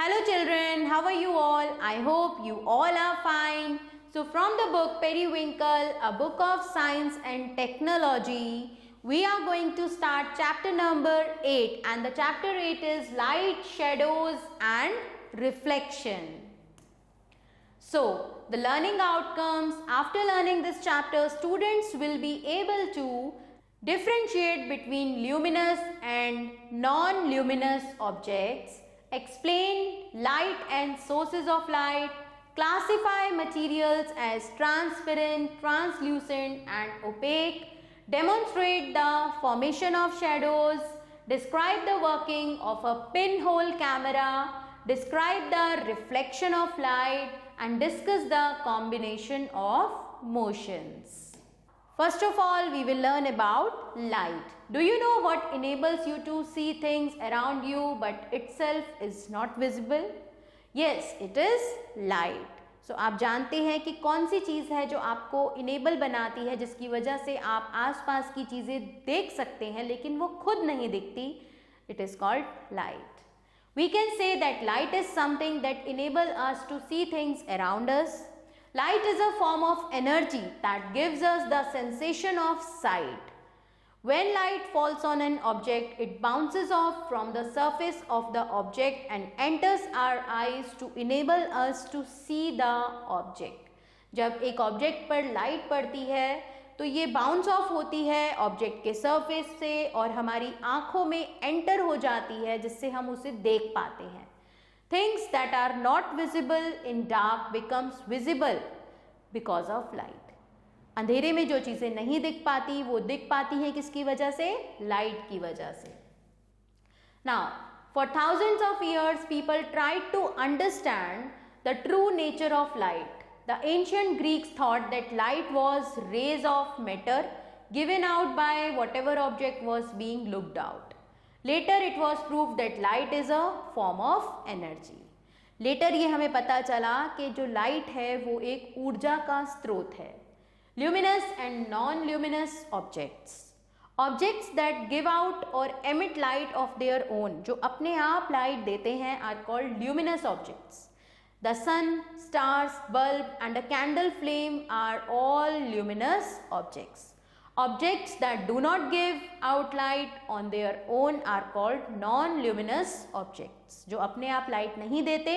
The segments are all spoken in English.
Hello children, how are you all? I hope you all are fine. So from the book Periwinkle, a book of science and technology, we are going to start chapter number 8 and the chapter 8 is light, shadows and reflection. So the learning outcomes, after learning this chapter, students will be able to differentiate between luminous and non-luminous objects, explain light and sources of light, classify materials as transparent, translucent and opaque, demonstrate the formation of shadows, describe the working of a pinhole camera, describe the reflection of light and discuss the combination of motions. First of all, we will learn about light. Do you know what enables you to see things around you but itself is not visible? Yes, it is light. So आप जानते हैं कि कौन सी चीज़ है जो आपको enable बनाती है, जिसकी वजह से आप आसपास की चीज़ें देख सकते हैं लेकिन वो खुद नहीं दिखती. It is called light. We can say that light is something that enables us to see things around us. Light is a form of energy that gives us the sensation of sight. When light falls on an object, it bounces off from the surface of the object and enters our eyes to enable us to see the object. जब एक object पर light पड़ती है तो ये bounce off होती है object के सरफेस से और हमारी आँखों में एंटर हो जाती है, जिससे हम उसे देख पाते हैं. Things that are not visible in dark becomes visible because of light. अंधेरे में जो चीज़ें नहीं दिख पाती वो दिख पाती हैं किसकी वजह से? लाइट की वजह से. Now, for thousands of years people tried to understand the true nature of light. The ancient Greeks thought that light was rays of matter given out by whatever object was being looked out. Later it was proved that light is a form of energy. Later ये हमें पता चला कि जो light है वो एक ऊर्जा का स्रोत है. Luminous and non-luminous objects. Objects that give out or emit light of their own, जो अपने आप लाइट देते हैं, are called luminous objects. The sun, stars, bulb and a candle flame are all luminous objects. Objects that do not give out light on their own are called non-luminous objects. जो अपने आप light नहीं देते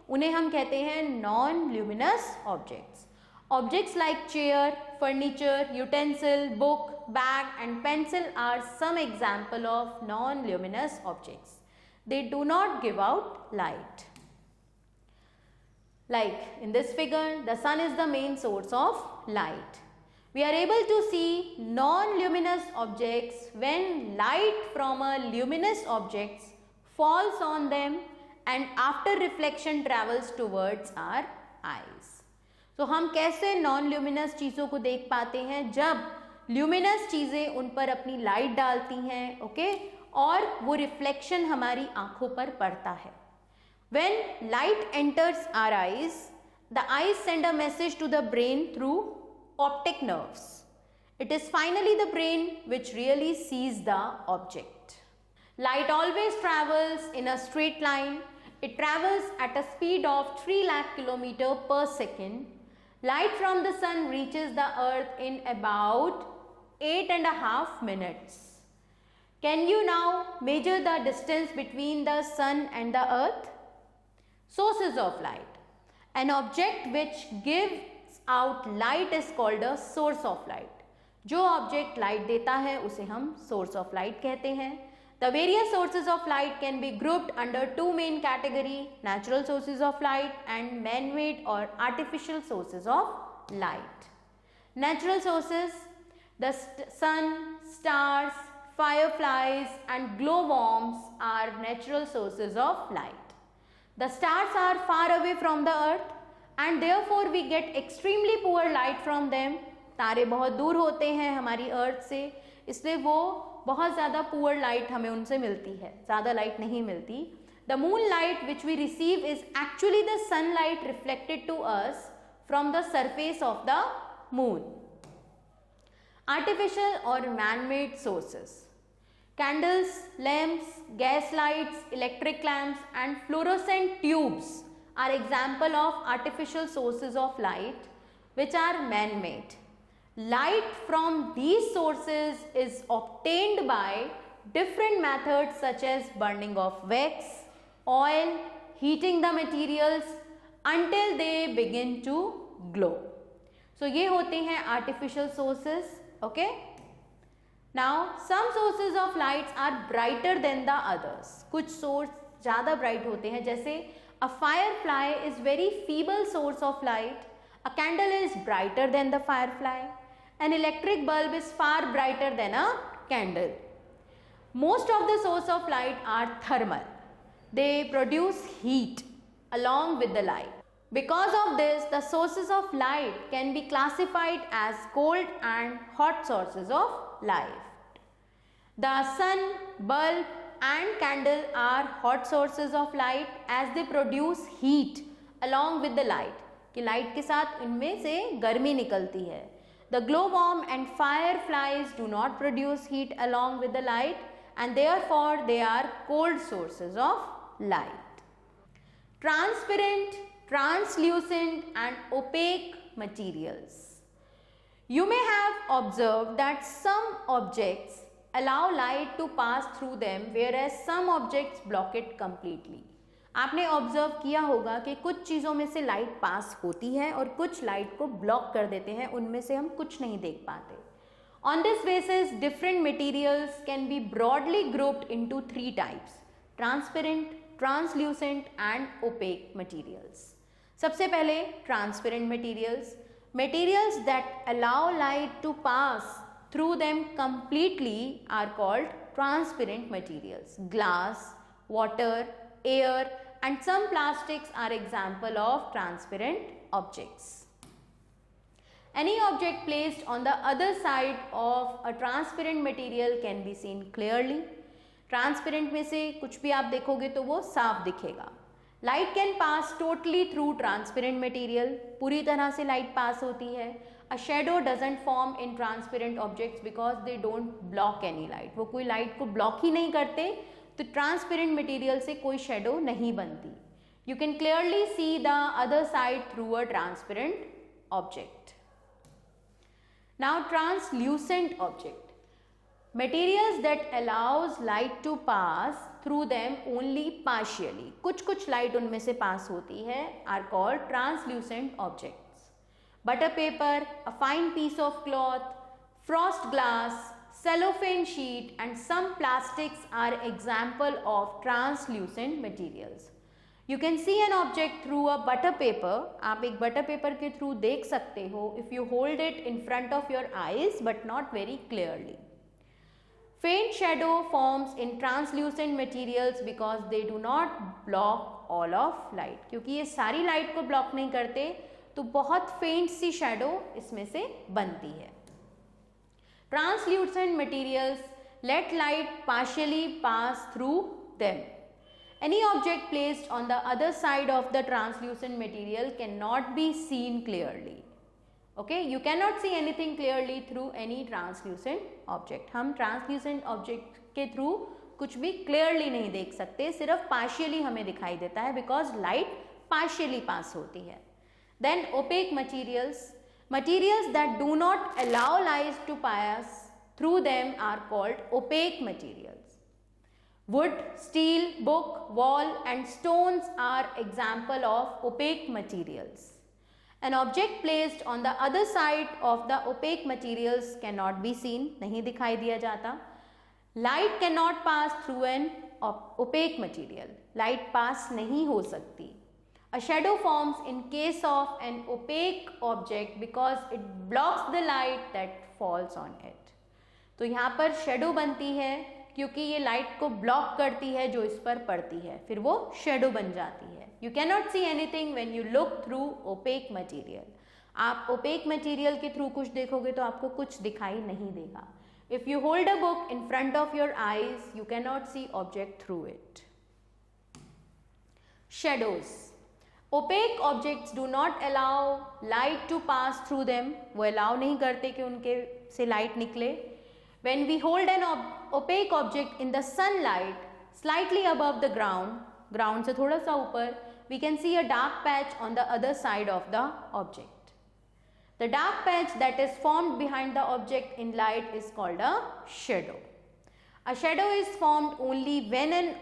उन्हें हम कहते हैं non-luminous objects. Objects like chair, furniture, utensil, book, bag and pencil are some example of non-luminous objects. They do not give out light. Like in this figure, the sun is the main source of light. We are able to see non-luminous objects when light from a luminous object falls on them and after reflection travels towards our eyes. तो हम कैसे non-luminous चीज़ों को देख पाते हैं? जब luminous चीज़ें उन पर अपनी लाइट डालती हैं, ओके, और वो रिफ्लेक्शन हमारी आँखों पर पड़ता है. When light enters our eyes, the eyes send a message to the brain through optic nerves. It is finally the brain which really sees the object. Light always travels in a straight line. It travels at a speed of 3 lakh km per second. Light from the sun reaches the earth in about 8.5 minutes. Can you now measure the distance between the sun and the earth? Sources of light. An object which gives out light is called a source of light. जो object light देता है उसे हम source of light कहते हैं. The various sources of light can be grouped under two main categories: natural sources of light and man-made or artificial sources of light. Natural sources: the sun, stars, fireflies and glowworms are natural sources of light. The stars are far away from the earth and therefore we get extremely poor light from them. तारे बहुत दूर होते हैं हमारी अर्थ से, इसलिए वो बहुत ज़्यादा पुअर लाइट हमें उनसे मिलती है, ज़्यादा लाइट नहीं मिलती. The moonlight which we receive is actually the sunlight reflected to us from the surface of the moon. Artificial or man-made sources. Candles, lamps, gas lights, electric lamps and fluorescent tubes are example of artificial sources of light which are man-made. Light from these sources is obtained by different methods such as burning of wax, oil, heating the materials until they begin to glow. So ये होते हैं artificial sources. Okay. Now some sources of lights are brighter than the others. कुछ source ज़्यादा bright होते हैं, जैसे a firefly is very feeble source of light. A candle is brighter than the firefly. An electric bulb is far brighter than a candle. Most of the source of light are thermal. They produce heat along with the light. Because of this, the sources of light can be classified as cold and hot sources of light. The sun, bulb and candle are hot sources of light as they produce heat along with the light. कि light के साथ इनमें से गर्मी निकलती है. The glowworm and fireflies do not produce heat along with the light and therefore they are cold sources of light. Transparent, translucent and opaque materials. You may have observed that some objects allow light to pass through them whereas some objects block it completely. आपने observe किया होगा कि कुछ चीज़ों में से light pass होती है और कुछ लाइट को ब्लॉक कर देते हैं, उनमें से हम कुछ नहीं देख पाते. On this basis, different materials can be broadly grouped into three types: transparent, translucent and opaque materials. सबसे पहले transparent materials. Materials that allow light to pass through them completely are called transparent materials. Glass, water, air and some plastics are example of transparent objects. Any object placed on the other side of a transparent material can be seen clearly. Transparent में से कुछ भी आप देखोगे तो वो साफ दिखेगा. Light can pass totally through transparent material. पूरी तरह से light pass होती है. A shadow doesn't form in transparent objects because they don't block any light. वो कोई light को block ही नहीं करते, तो ट्रांसपेरेंट मटेरियल से कोई शेडो नहीं बनती. You can clearly see the other side through a transparent object. Now translucent object. Materials that allows light to pass through them only partially. कुछ लाइट उनमें से पास होती है, are called translucent objects. Butter paper, a fine piece of cloth, frost glass, cellophane sheet and some plastics are example of translucent materials. You can see an object through a butter paper. आप एक butter paper के through देख सकते हो if you hold it in front of your eyes but not very clearly. Faint shadow forms in translucent materials because they do not block all of light. क्योंकि ये सारी light को block नहीं करते, तो बहुत faint सी shadow इसमें से बनती है. Translucent materials let light partially pass through them. Any object placed on the other side of the translucent material cannot be seen clearly. Okay, you cannot see anything clearly through any translucent object. हम translucent object के through कुछ भी clearly नहीं देख सकते, सिर्फ partially हमें दिखाई देता है because light partially pass होती है. Then opaque materials. Materials that do not allow light to pass through them are called opaque materials. Wood, steel, book, wall and stones are example of opaque materials. An object placed on the other side of the opaque materials cannot be seen, नहीं दिखाई दिया जाता. Light cannot pass through an opaque material. Light pass नहीं हो सकती. A shadow forms in case of an opaque object because it blocks the light that falls on it. तो यहाँ पर shadow बनती है क्योंकि ये light को block करती है जो इस पर पड़ती है, फिर वो shadow बन जाती है. You cannot see anything when you look through opaque material. आप opaque material के through कुछ देखोगे तो आपको कुछ दिखाई नहीं देगा. If you hold a book in front of your eyes, you cannot see object through it. Shadows. Opaque objects do not allow light to pass through them. वो allow नहीं करते कि उनके से light निकले. When we hold an opaque object in the sunlight slightly above the ground से थोड़ा सा ऊपर, we can see a dark patch on the other side of the object. The dark patch that is formed behind the object in light is called a shadow. A shadow is formed only when an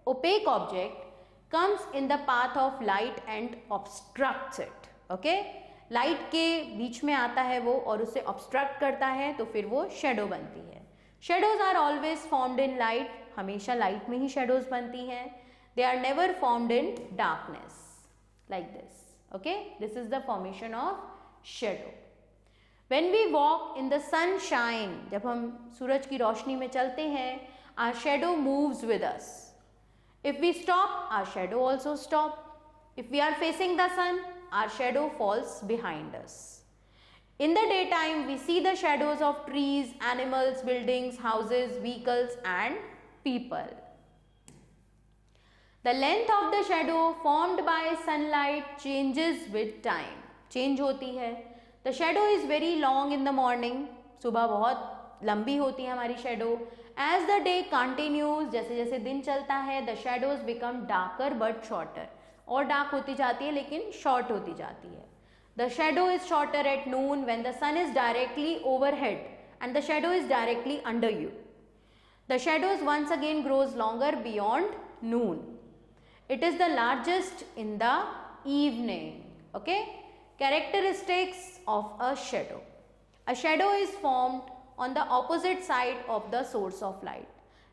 opaque object comes in the path of light and obstructs it. Okay? Light के बीच में आता है वो और उसे obstruct करता है तो फिर वो शेडो बनती है. Shadows are always formed in light, हमेशा लाइट में ही शेडोज बनती हैं. They are never formed in darkness like this. Okay, this is the formation of shadow. When we walk in the sunshine, जब हम सूरज की रोशनी में चलते हैं, our shadow moves with us. If we stop, our shadow also stop. If we are facing the sun, our shadow falls behind us. In the daytime, we see the shadows of trees, animals, buildings, houses, vehicles and people. The length of the shadow formed by sunlight changes with time. Change होती है. The shadow is very long in the morning. सुबह बहुत लंबी होती है हमारी shadow. As the day continues, जैसे जैसे दिन चलता है, the shadows become darker but shorter. और डार्क होती जाती है लेकिन शॉर्ट होती जाती है. The shadow is shorter at noon when the sun is directly overhead and the shadow is directly under you. The shadows once again grows longer beyond noon. It is the largest in the evening. Okay, characteristics of a shadow. A shadow is formed on the opposite side of the source of light.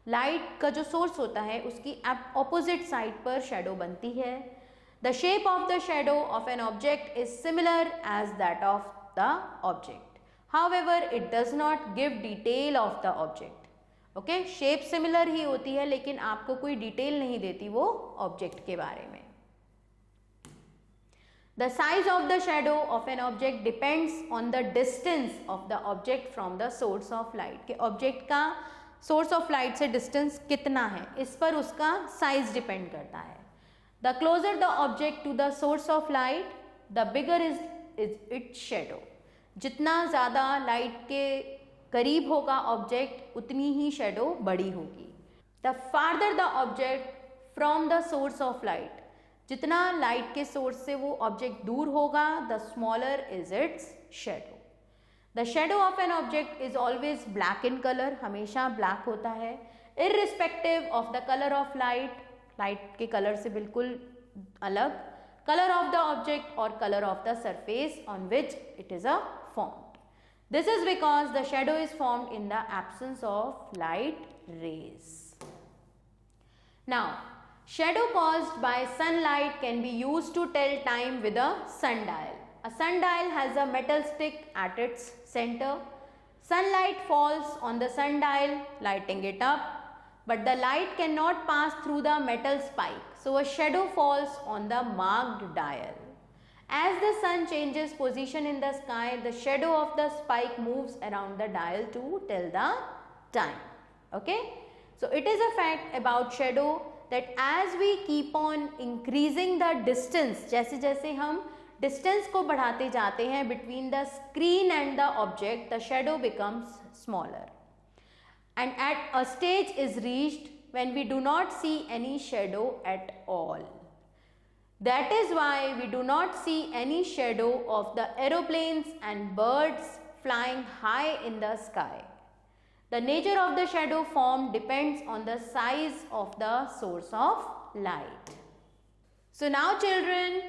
Light का जो source होता है उसकी opposite side पर shadow बनती है. The shape of the shadow of an object is similar as that of the object. However, it does not give detail of the object. Okay? Shape similar ही होती है लेकिन आपको कोई डिटेल नहीं देती वो ऑब्जेक्ट के बारे में. The size of the shadow of an object depends on the distance of the object from the source of light. कि ऑब्जेक्ट का सोर्स ऑफ लाइट से डिस्टेंस कितना है, इस पर उसका साइज डिपेंड करता है. The closer the object to the source of light, the bigger is its shadow. जितना ज़्यादा लाइट के करीब होगा ऑब्जेक्ट उतनी ही शेडो बड़ी होगी. The farther the object from the source of light, जितना लाइट के सोर्स से वो ऑब्जेक्ट दूर होगा, the smaller is its shadow. The shadow of an object is always black in color, हमेशा black होता है, irrespective of the color of light. Light के कलर से बिल्कुल अलग, कलर ऑफ द ऑब्जेक्ट और colour of the surface on which it is formed. This is because the shadow is formed in the absence of light rays. Now, shadow caused by sunlight can be used to tell time with a sundial. A sundial has a metal stick at its center. Sunlight falls on the sundial, lighting it up. But the light cannot pass through the metal spike, so a shadow falls on the marked dial. As the sun changes position in the sky, the shadow of the spike moves around the dial to tell the time. Okay? So it is a fact about shadow that as we keep on increasing the distance, जैसे जैसे हम distance को बढ़ाते जाते हैं between the screen and the object, the shadow becomes smaller. And at a stage is reached when we do not see any shadow at all. That is why we do not see any shadow of the aeroplanes and birds flying high in the sky. The nature of the shadow form depends on the size of the source of light. So now children,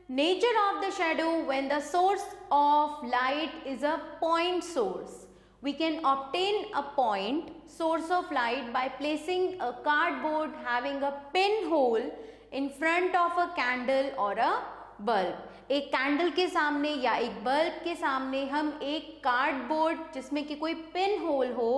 nature of the shadow when the source of light is a point source. We can obtain a point source of light by placing a cardboard having a pinhole in front of a candle or a bulb. एक candle के सामने या एक bulb के सामने हम एक cardboard जिसमें कि कोई पिन होल हो,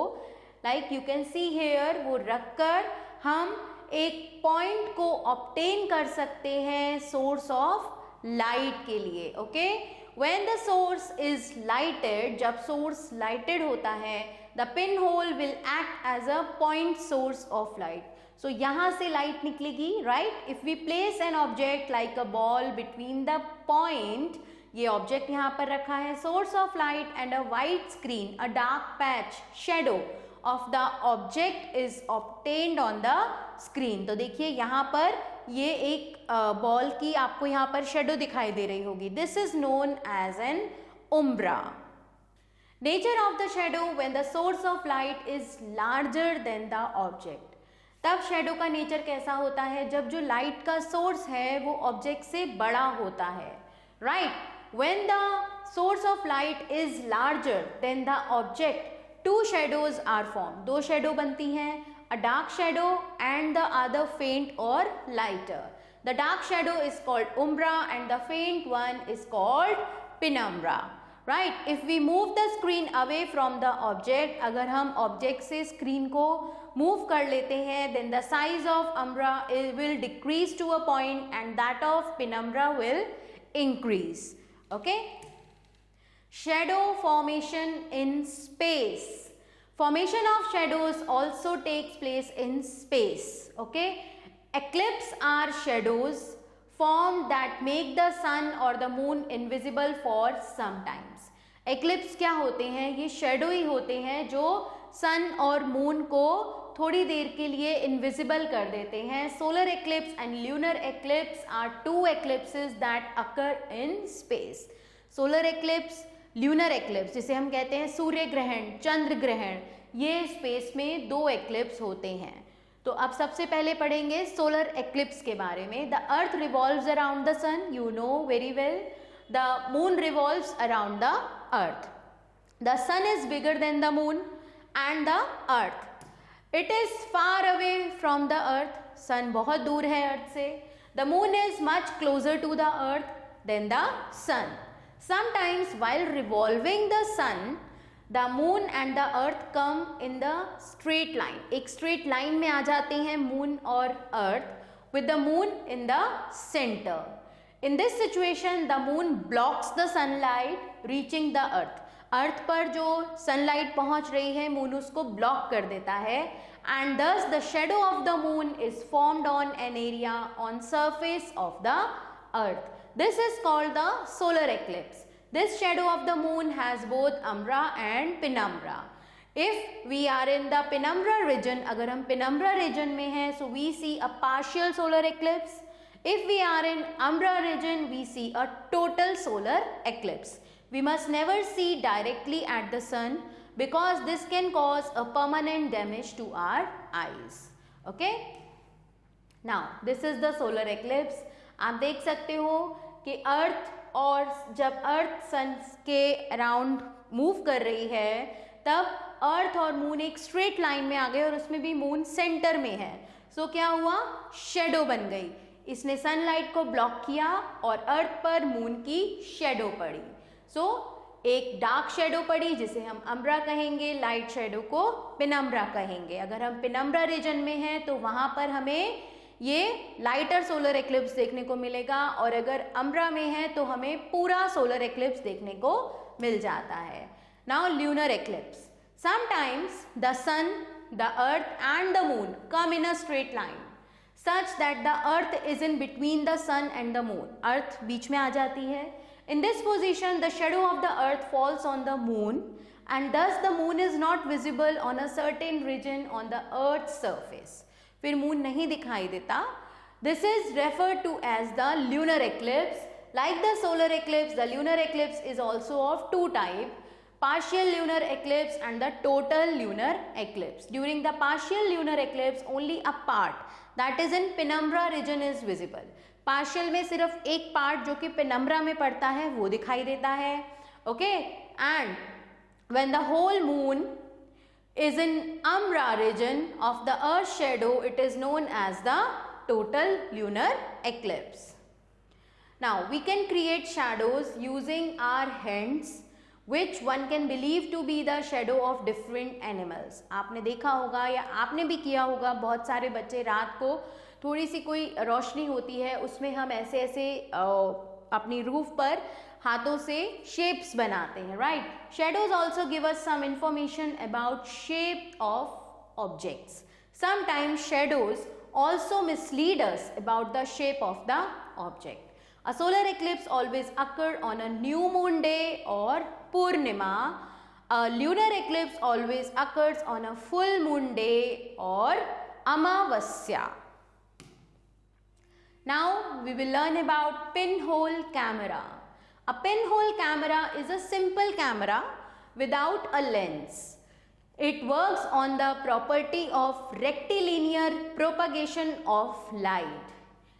like you can see here, वो रखकर हम एक पॉइंट को ऑब्टेन कर सकते हैं सोर्स ऑफ लाइट के लिए. Okay, When the source is lighted, जब source lighted होता है, the pinhole will act as a point source of light. So यहाँ से light निकलेगी, right? If we place an object like a ball between the point, ये object यहाँ पर रखा है, source of light and a white screen, a dark patch shadow of the object is obtained on the screen. तो देखिए यहाँ पर ये एक बॉल की आपको यहाँ पर शेडो दिखाई दे रही होगी, this is known as an umbra. Nature of the shadow when the source of light is larger than the object. तब शेडो का नेचर कैसा होता है, जब जो लाइट का सोर्स है वो ऑब्जेक्ट से बड़ा होता है, right. When the source of light is larger than the object, two shadows are form, दो शेडो बनती हैं, a dark shadow and the other faint or lighter. The dark shadow is called umbra and the faint one is called penumbra, right. If we move the screen away from the object, अगर हम object से screen को move कर लेते हैं, then the size of umbra will decrease to a point and that of penumbra will increase. Okay, shadow formation in space. Formation of shadows also takes place in space. Okay, eclipse are shadows formed that make the sun or the moon invisible for some times. eclipse क्या होते हैं, ये shadow ही होते हैं जो sun और moon को थोड़ी देर के लिए इनविजिबल कर देते हैं। Solar eclipse and lunar eclipse are two eclipses that occur in space. Solar eclipse, lunar eclipse जिसे हम कहते हैं सूर्य ग्रहण, चंद्र ग्रहण, ये स्पेस में दो एक्लिप्स होते हैं। तो अब सबसे पहले पढ़ेंगे सोलर एक्लिप्स के बारे में। The earth revolves around the sun, you know very well. The moon revolves around the earth. The sun is bigger than the moon and the earth. It is far away from the earth. Sun बहुत दूर है अर्थ से. The moon is much closer to the earth than the sun. Sometimes while revolving the sun, the moon and the earth come in the straight line. एक straight line में आ जाते हैं moon और earth with the moon in the center. In this situation, the moon blocks the sunlight reaching the earth. अर्थ पर जो sunlight पहुंच रही है मून उसको ब्लॉक कर देता है एंड दस the shadow of the moon is formed on an area on surface of the earth. This is called the solar eclipse. This shadow of the moon has both umbra and penumbra. If we are in the penumbra region, अगर हम penumbra region में हैं, so we see a partial solar eclipse. If we are in umbra region, we see a total solar eclipse. We must never see directly at the sun because this can cause a permanent damage to our eyes. Okay? Now, this is the solar eclipse. आप देख सकते हो कि अर्थ और जब अर्थ सन के around move कर रही है तब अर्थ और मून एक स्ट्रेट लाइन में आ गए और उसमें भी मून सेंटर में है. सो क्या हुआ? शेडो बन गई. इसने सनलाइट को ब्लॉक किया और अर्थ पर मून की शेडो पड़ी. सो एक डार्क शेडो पड़ी जिसे हम अम्ब्रा कहेंगे, लाइट शेडो को पेनम्ब्रा कहेंगे. अगर हम पेनम्ब्रा रीजन में हैं तो वहाँ पर हमें ये लाइटर सोलर एक्लिप्स देखने को मिलेगा और अगर अम्ब्रा में है तो हमें पूरा सोलर एक्लिप्स देखने को मिल जाता है. Now lunar eclipse. Sometimes the sun, the earth and the moon come in a straight line such that the earth is in between the sun and the moon. Earth बीच में आ जाती है. In this position, the shadow of the earth falls on the moon and thus the moon is not visible on a certain region on the earth's surface. फिर moon नहीं दिखाई देता. This is referred to as the lunar eclipse. Like the solar eclipse, the lunar eclipse is also of two types, partial lunar eclipse and the total lunar eclipse. During the partial lunar eclipse, only a part that is in penumbra region is visible. Partial में सिर्फ एक part जो कि penumbra में पड़ता है वो दिखाई देता है. Okay, and when the whole moon is in umbra region of the earth shadow, it is known as the total lunar eclipse. Now we can create shadows using our hands which one can believe to be the shadow of different animals. आपने देखा होगा या आपने भी किया होगा, बहुत सारे बच्चे रात को थोड़ी सी कोई रोशनी होती है उसमें हम ऐसे ऐसे अपनी रूफ पर हाथों से शेप्स बनाते हैं, right. Shadows also give us some information about shape of objects. Sometimes shadows also mislead us about the shape of the object. A solar eclipse always occurs on a new moon day or Purnima. A lunar eclipse always occurs on a full moon day or Amavasya. Now we will learn about pinhole camera. A pinhole camera is a simple camera without a lens. It works on the property of rectilinear propagation of light.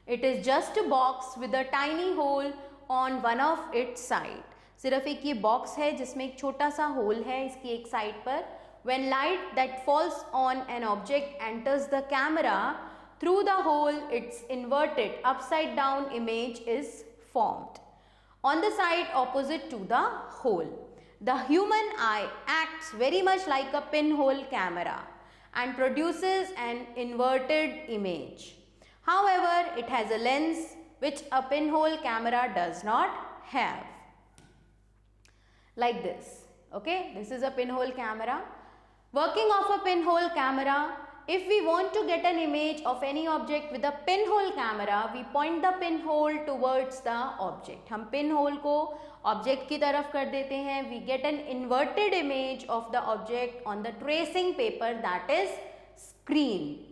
It is just a box with a tiny hole on one of its side. सिर्फ एक ये box है जिसमें एक छोटा सा whole है इसकी एक साइड पर. When light that falls on an object enters the camera, through the hole its inverted upside down image is formed on the side opposite to the hole. The human eye acts very much like a pinhole camera and produces an inverted image. However, it has a lens which a pinhole camera does not have. Like this. Okay, this is a pinhole camera. Working of a pinhole camera, if we want to get an image of any object with a pinhole camera, we point the pinhole towards the object. हम pinhole को object की तरफ कर देते हैं. We get an inverted image of the object on the tracing paper, that is screen.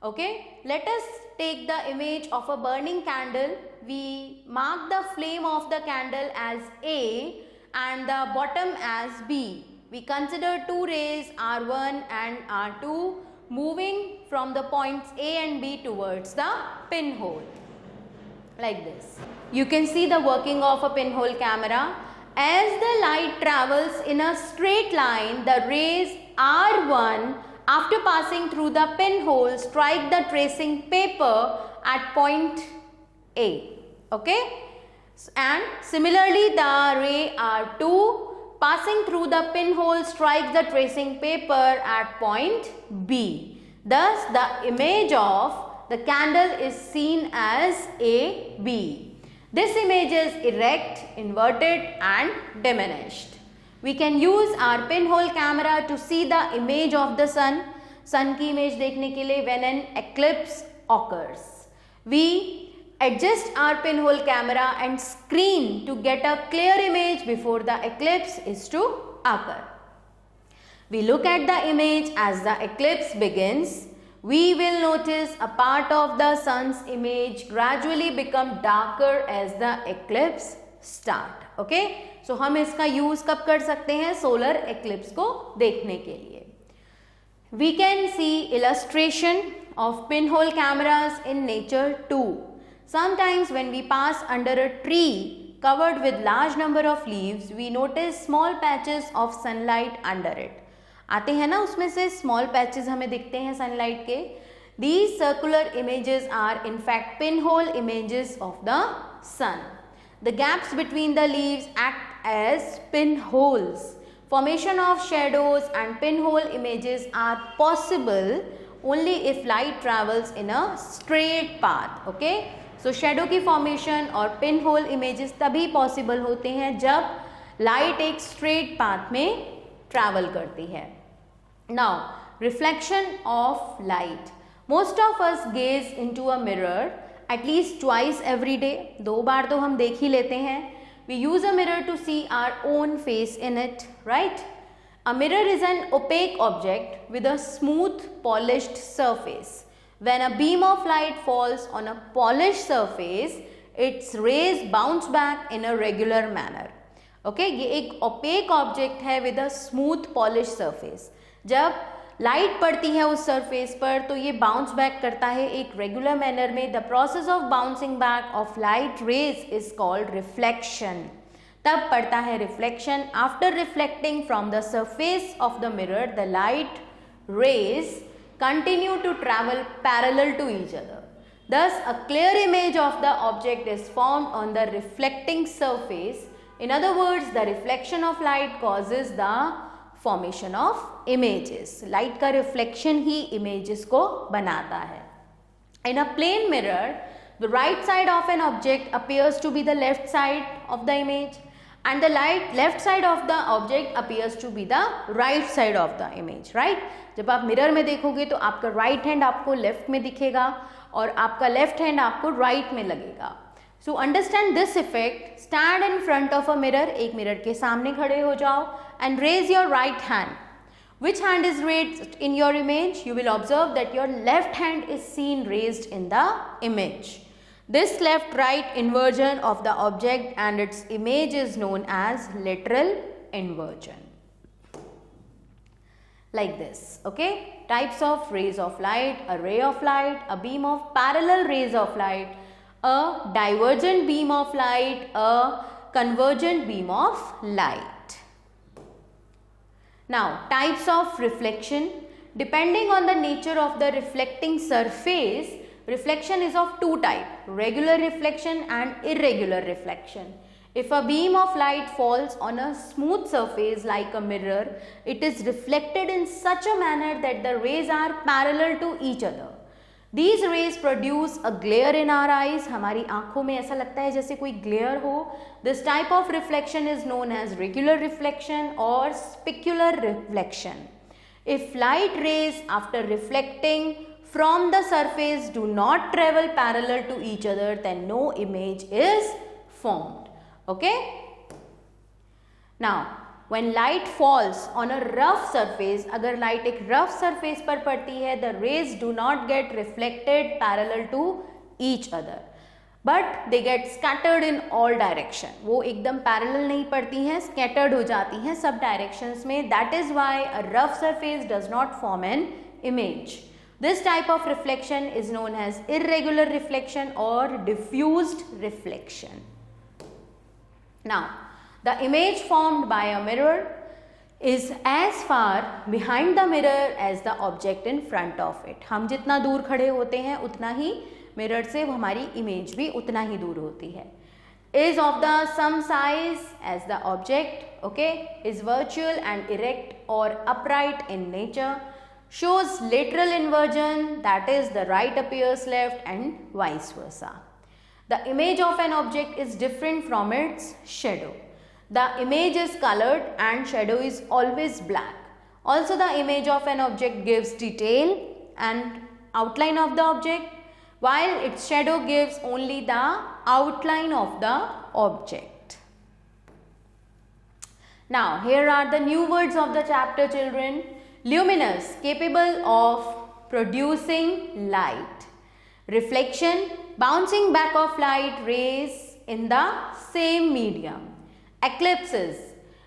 Okay, let us take the image of a burning candle. We mark the flame of the candle as A and the bottom as B. We consider two rays R1 and R2 moving from the points A and B towards the pinhole. Like this. You can see the working of a pinhole camera. As the light travels in a straight line, the rays R1 after passing through the pinhole strike the tracing paper at point A. Okay? And similarly the ray R2 passing through the pinhole strikes the tracing paper at point B. Thus the image of the candle is seen as AB. This image is erect, inverted and diminished. We can use our pinhole camera to see the image of the sun. Sun की image देखने के लिए when an eclipse occurs. We adjust our pinhole camera and screen to get a clear image before the eclipse is to occur. We look at the image as the eclipse begins. We will notice a part of the sun's image gradually become darker as the eclipse start. Okay? So हम इसका use कब कर सकते हैं? Solar eclipse को देखने के लिए. We can see illustration of pinhole cameras in nature too. Sometimes when we pass under a tree covered with large number of leaves, we notice small patches of sunlight under it. आते हैं ना उसमें से small patches हमें दिखते हैं sunlight के. These circular images are in fact pinhole images of the sun. The gaps between the leaves act as pinholes. Formation of shadows and pinhole images are possible only if light travels in a straight path. Okay? So shadow की formation और pinhole images तभी possible होते हैं जब light एक straight path में travel करती है. Now, reflection of light. Most of us gaze into a mirror at least twice every day. 2 बार तो हम देख ही लेते हैं. We use a mirror to see our own face in it, right? A mirror is an opaque object with a smooth polished surface. When a beam of light falls on a polished surface, its rays bounce back in a regular manner. Okay, ये एक opaque object है with a smooth polished surface. जब light पड़ती है उस surface पर तो ये बाउंस बैक करता है एक रेगुलर मैनर में. The process of bouncing back of light rays is called reflection. तब पड़ता है reflection. After reflecting from the surface of the mirror the light rays continue to travel parallel to each other. Thus, a clear image of the object is formed on the reflecting surface. In other words, the reflection of light causes the formation of images. Light का reflection ही images को बनाता है. In a plane mirror, the right side of an object appears to be the left side of the image, and the left side of the object appears to be the right side of the image, right? जब आप mirror में देखोगे तो आपका right hand आपको left में दिखेगा और आपका लेफ्ट हैंड आपको राइट में लगेगा. So understand this effect. Stand in front of a mirror. एक मिरर के सामने खड़े हो जाओ and raise your right hand. Which hand is raised in your image? You will observe that your left hand is seen raised in the image. This left-right inversion of the object and its image is known as lateral inversion. Like this, okay? Types of rays of light: a ray of light, a beam of parallel rays of light, a divergent beam of light, a convergent beam of light. Now, types of reflection. Depending on the nature of the reflecting surface, reflection is of two types: regular reflection and irregular reflection. If a beam of light falls on a smooth surface like a mirror, it is reflected in such a manner that the rays are parallel to each other. These rays produce a glare in our eyes. हमारी आँखों में ऐसा लगता है जैसे कोई glare हो. This type of reflection is known as regular reflection or specular reflection. If light rays after reflecting from the surface do not travel parallel to each other, then no image is formed. Okay? Now, when light falls on a rough surface, अगर light एक rough surface पर पड़ती है, the rays do not get reflected parallel to each other, but they get scattered in all direction. वो एकदम parallel नहीं पड़ती हैं, scattered हो जाती हैं सब directions में. That is why a rough surface does not form an image. This type of reflection is known as irregular reflection or diffused reflection. Now, the image formed by a mirror is as far behind the mirror as the object in front of it. हम जितना दूर खड़े होते हैं उतना ही mirror से हमारी image भी उतना ही दूर होती है. Is of the same size as the object, okay, is virtual and erect or upright in nature, shows lateral inversion, that is the right appears left and vice versa. The image of an object is different from its shadow. The image is colored and shadow is always black. Also, the image of an object gives detail and outline of the object, while its shadow gives only the outline of the object. Now, here are the new words of the chapter, children. Luminous, capable of producing light. Reflection, bouncing back of light rays in the same medium. Eclipses,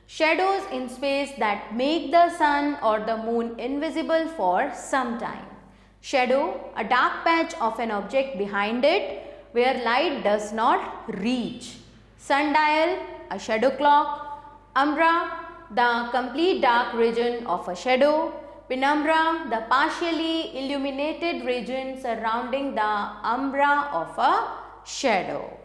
shadows in space that make the sun or the moon invisible for some time. Shadow, a dark patch of an object behind it where light does not reach. Sundial, a shadow clock. Umbra, the complete dark region of a shadow. Penumbra, the partially illuminated region surrounding the umbra of a shadow.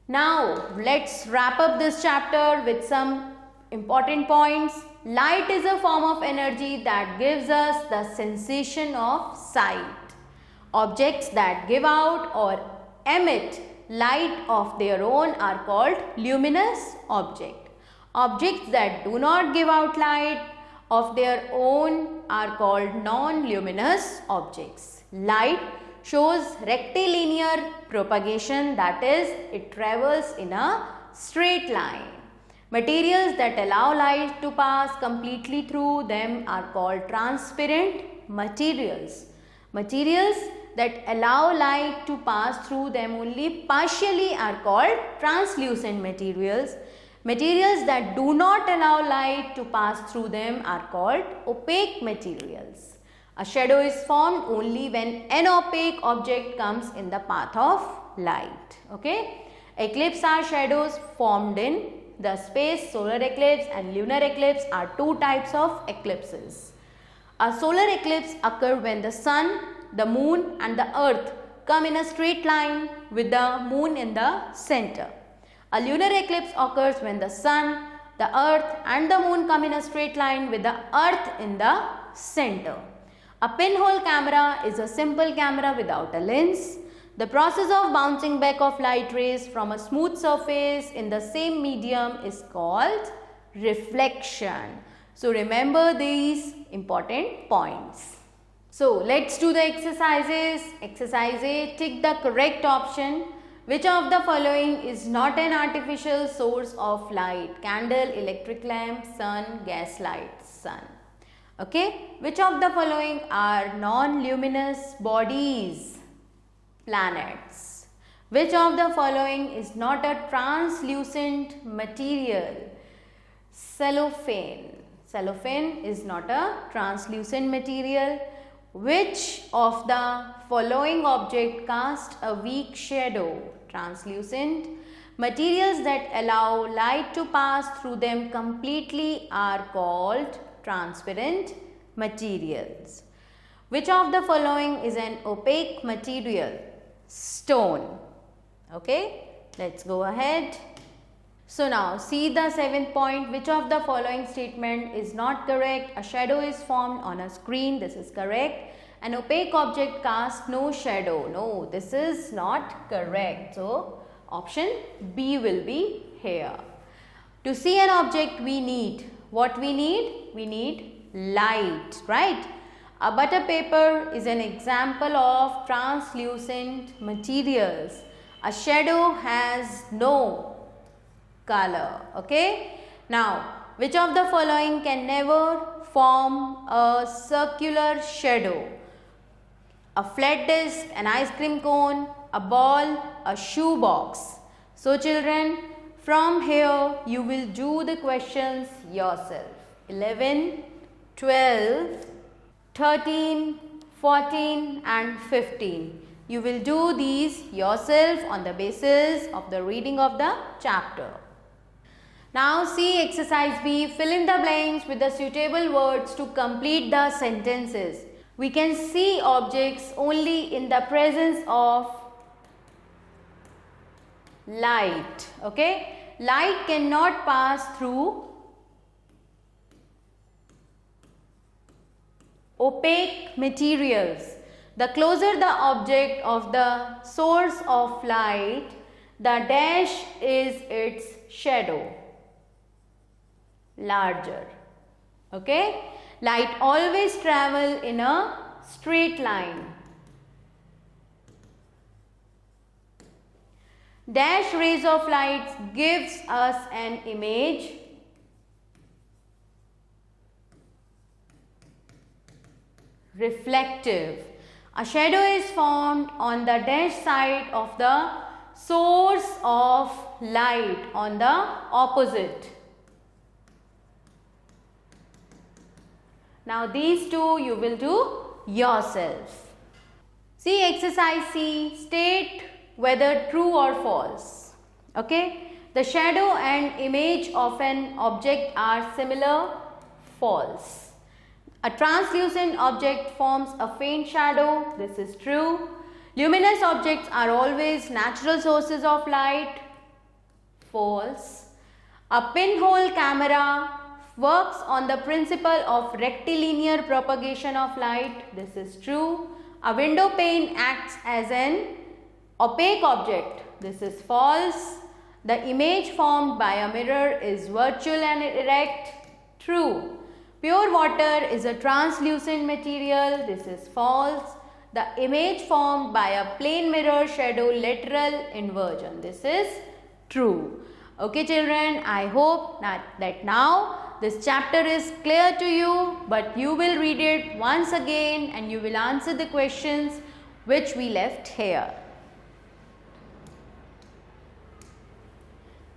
Now, let's wrap up this chapter with some important points. Light is a form of energy that gives us the sensation of sight. Objects that give out or emit light of their own are called luminous objects. Objects that do not give out light of their own are called non-luminous objects. Light shows rectilinear propagation, that is, it travels in a straight line. Materials that allow light to pass completely through them are called transparent materials. Materials that allow light to pass through them only partially are called translucent materials. Materials that do not allow light to pass through them are called opaque materials. A shadow is formed only when an opaque object comes in the path of light. Okay? Eclipses are shadows formed in the space. Solar eclipse and lunar eclipse are two types of eclipses. A solar eclipse occurs when the sun, the moon and the earth come in a straight line with the moon in the center. A lunar eclipse occurs when the sun, the earth and the moon come in a straight line with the earth in the center. A pinhole camera is a simple camera without a lens. The process of bouncing back of light rays from a smooth surface in the same medium is called reflection. So remember these important points. So let's do the exercises. Exercise A, tick the correct option. Which of the following is not an artificial source of light? Candle, electric lamp, sun, gas light, sun. Okay. Which of the following are non-luminous bodies? Planets. Which of the following is not a translucent material? Cellophane. Cellophane is not a translucent material. Which of the following object cast a weak shadow? Translucent. Materials that allow light to pass through them completely are called transparent materials. Which of the following is an opaque material? Stone. Okay, let's go ahead. So now see the 7th point. Which of the following statement is not correct? A shadow is formed on a screen. This is correct. An opaque object casts no shadow. No, this is not correct. So option B will be here. To see an object we need, what we need? We need light, right? A butter paper is an example of translucent materials. A shadow has no color. Okay. Now, which of the following can never form a circular shadow? A flat disc, an ice cream cone, a ball, a shoe box. So children, from here you will do the questions yourself. 11, 12, 13, 14 and 15. You will do these yourself on the basis of the reading of the chapter. Now see exercise B, fill in the blanks with the suitable words to complete the sentences. We can see objects only in the presence of light. Okay, light cannot pass through opaque materials. The closer the object of the source of light, the dash is its shadow larger. Okay, light always travel in a straight line. Dash rays of light gives us an image reflective. A shadow is formed on the dash side of the source of light on the opposite. Now these two you will do yourself. See exercise C, state whether true or false. Okay, the shadow and image of an object are similar. False. A translucent object forms a faint shadow. This is true. Luminous objects are always natural sources of light. False. A pinhole camera works on the principle of rectilinear propagation of light. This is true. A window pane acts as an opaque object. This is false. The image formed by a mirror is virtual and erect. True. Pure water is a translucent material. This is false. The image formed by a plane mirror shadow lateral inversion. This is true. Okay children, I hope that now this chapter is clear to you, but you will read it once again and you will answer the questions which we left here.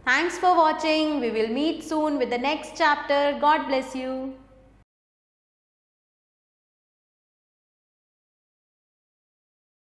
Thanks for watching. We will meet soon with the next chapter. God bless you.